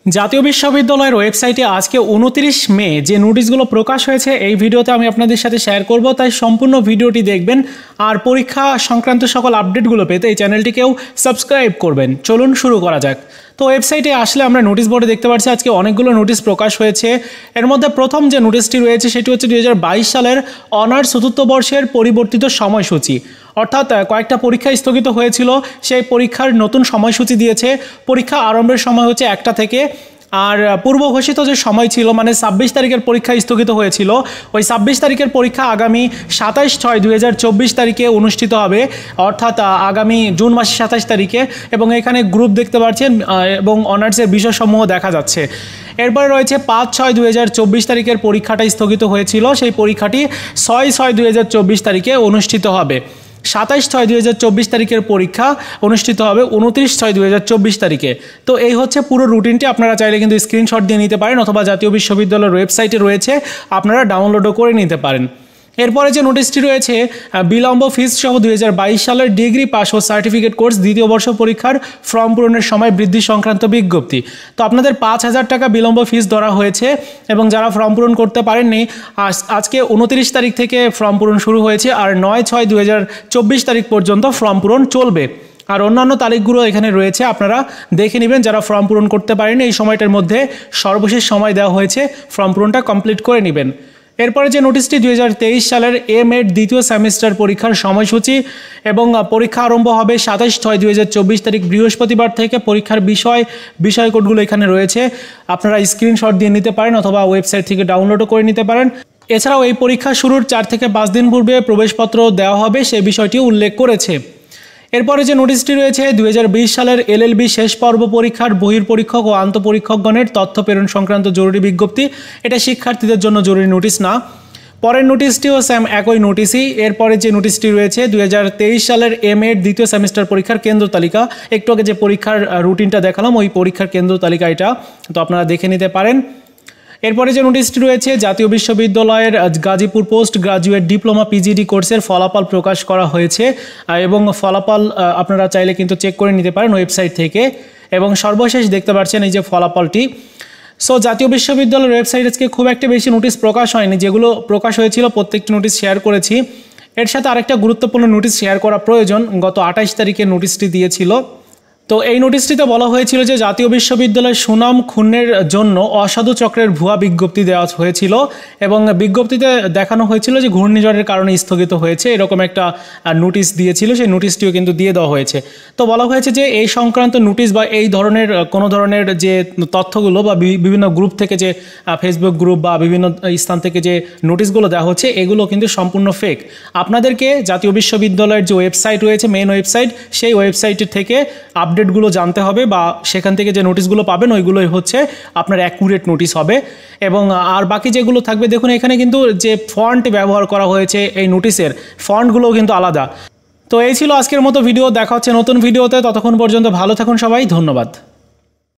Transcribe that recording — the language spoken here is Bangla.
জাতীয় বিশ্ববিদ্যালয়ের ওয়েবসাইটে আজকে 29 মে যে নোটিশগুলো প্রকাশ হয়েছে এই ভিডিওতে আমি আপনাদের সাথে শেয়ার করব, তাই সম্পূর্ণ ভিডিওটি দেখবেন। আর পরীক্ষা সংক্রান্ত সকল আপডেটগুলো পেতে এই চ্যানেলটিকেও সাবস্ক্রাইব করবেন। চলুন শুরু করা যাক। তো ওয়েবসাইটে আসলে আমরা নোটিশ বোর্ডে দেখতে পাচ্ছি আজকে অনেকগুলো নোটিশ প্রকাশ হয়েছে। এর মধ্যে প্রথম যে নোটিশটি রয়েছে সেটি হচ্ছে 2022 সালের অনার্স চতুর্থ বর্ষের পরিবর্তিত সময়সূচি, অর্থাৎ কয়েকটা পরীক্ষা স্থগিত হয়েছিল, সেই পরীক্ষার নতুন সময়সূচি দিয়েছে। পরীক্ষা আরম্ভের সময় হচ্ছে 1টা থেকে, আর পূর্ব ঘোষিত যে সময় ছিল মানে 26 তারিখের পরীক্ষা স্থগিত হয়েছিল, ওই 26 তারিখের পরীক্ষা আগামী 27/6/2024 তারিখে অনুষ্ঠিত হবে, অর্থাৎ আগামী জুন মাসের 27 তারিখে। এবং এখানে গ্রুপ দেখতে পাচ্ছেন এবং অনার্সের বিষয়সমূহ দেখা যাচ্ছে। এরপরে রয়েছে 5/6/2024 তারিখের পরীক্ষাটা স্থগিত হয়েছিল, সেই পরীক্ষাটি 6/6/2024 তারিখে অনুষ্ঠিত হবে। 27/6/2024 তারিখের পরীক্ষা অনুষ্ঠিত হবে 29/6/2024 তারিখে। তো এই হচ্ছে পুরো রুটিনটি। আপনারা চাইলে কিন্তু স্ক্রিনশট দিয়ে নিতে পারেন, অথবা জাতীয় বিশ্ববিদ্যালয়ের ওয়েবসাইটে রয়েছে, আপনারা ডাউনলোডও করে নিতে পারেন। এরপরে যে নোটিশটি রয়েছে বিলম্ব ফিস সহ 2022 সালের ডিগ্রি পাস ও সার্টিফিকেট কোর্স দ্বিতীয় বর্ষ পরীক্ষার ফর্ম পূরণের সময় বৃদ্ধি সংক্রান্ত বিজ্ঞপ্তি। তো আপনাদের 5,000 টাকা বিলম্ব ফিস ধরা হয়েছে, এবং যারা ফর্ম পূরণ করতে পারেননি আজকে 29 তারিখ থেকে ফর্ম পূরণ শুরু হয়েছে, আর 9/6/2024 তারিখ পর্যন্ত ফর্ম পূরণ চলবে। আর অন্যান্য তারিখগুলো এখানে রয়েছে, আপনারা দেখে নেবেন। যারা ফর্ম পূরণ করতে পারেননি এই সময়টার মধ্যে সর্বশেষ সময় দেওয়া হয়েছে, ফর্ম পূরণটা কমপ্লিট করে নেবেন। এরপরে যে নোটিশটি 2023 সালের এম.এড দ্বিতীয় সেমিস্টার পরীক্ষার সময়সূচি, এবং পরীক্ষা আরম্ভ হবে 27/6/2024 তারিখ বৃহস্পতিবার থেকে। পরীক্ষার বিষয় কোডগুলো এখানে রয়েছে, আপনারা স্ক্রিনশট দিয়ে নিতে পারেন, অথবা ওয়েবসাইট থেকে ডাউনলোডও করে নিতে পারেন। এছাড়াও এই পরীক্ষা শুরুর 4 থেকে 5 দিন পূর্বে প্রবেশপত্র দেওয়া হবে, সেই বিষয়টি উল্লেখ করেছে। এরপরে যে নোটিশটি রয়েছে 2020 সালের এলএলবি শেষ পর্ব পরীক্ষার বহির্পরীক্ষক ও আন্তঃপরীক্ষকগণের তথ্য প্রেরণ সংক্রান্ত জরুরি বিজ্ঞপ্তি। এটা শিক্ষার্থীদের জন্য জরুরি নোটিশ না। পরের নোটিশটিও স্যাম একই নোটিশই। এরপরে যে নোটিশটি রয়েছে 2023 সালের এম.এড দ্বিতীয় সেমিস্টার পরীক্ষার কেন্দ্র তালিকা। একটু আগে যে পরীক্ষার রুটিনটা দেখালাম ওই পরীক্ষার কেন্দ্র তালিকা এটা, তো আপনারা দেখে নিতে পারেন। এরপরে যে নোটিশটি রয়েছে জাতীয় বিশ্ববিদ্যালয়ের Gazipur post graduate diploma PGD কোর্সের ফলাফল প্রকাশ করা হয়েছে, এবং ফলাফল আপনারা চাইলে কিন্তু চেক করে নিতে পারেন ওয়েবসাইট থেকে। এবং সর্বশেষ দেখতে পাচ্ছেন এই যে ফলাফলটি। সো জাতীয় বিশ্ববিদ্যালয়ের ওয়েবসাইট আজকে খুব একটা বেশি নোটিশ প্রকাশ হয়নি, যেগুলো প্রকাশ হয়েছিল প্রত্যেকটি নোটিশ শেয়ার করেছি। এর সাথে আরেকটা গুরুত্বপূর্ণ নোটিশ শেয়ার করা প্রয়োজন। গত 28 তারিখে নোটিশটি দিয়েছিল। তো এই নোটিশটিতে বলা হয়েছিল যে জাতীয় বিশ্ববিদ্যালয়ের সুনাম ক্ষুণ্ণের জন্য অসাধু চক্রের ভুয়া বিজ্ঞপ্তি দেওয়া হয়েছিল, এবং বিজ্ঞপ্তিতে দেখানো হয়েছিল যে ঘূর্ণিঝড়ের কারণে স্থগিত হয়েছে, এরকম একটা নোটিশ দিয়েছিল। সেই নোটিশটিও কিন্তু দিয়ে দেওয়া হয়েছে। তো বলা হয়েছে যে এই সংক্রান্ত নোটিশ বা এই ধরনের কোনো ধরনের যে তথ্যগুলো বা বিভিন্ন গ্রুপ থেকে যে ফেসবুক গ্রুপ বা বিভিন্ন স্থান থেকে যে নোটিশগুলো দেওয়া হচ্ছে এগুলো কিন্তু সম্পূর্ণ ফেক। আপনাদেরকে জাতীয় বিশ্ববিদ্যালয়ের যে ওয়েবসাইট রয়েছে মেন ওয়েবসাইট, সেই ওয়েবসাইটের থেকে আপডেটগুলো জানতে হবে, বা সেখান থেকে যে নোটিশগুলো পাবেন ওইগুলোই হচ্ছে আপনার অ্যাকুরেট নোটিশ হবে। এবং আর বাকি যেগুলো থাকবে, দেখুন এখানে কিন্তু যে ফন্ট ব্যবহার করা হয়েছে এই নোটিশের ফন্টগুলোও কিন্তু আলাদা। তো এই ছিল আজকের মতো ভিডিও। দেখা হচ্ছে নতুন ভিডিওতে, ততক্ষণ পর্যন্ত ভালো থাকুন সবাই, ধন্যবাদ।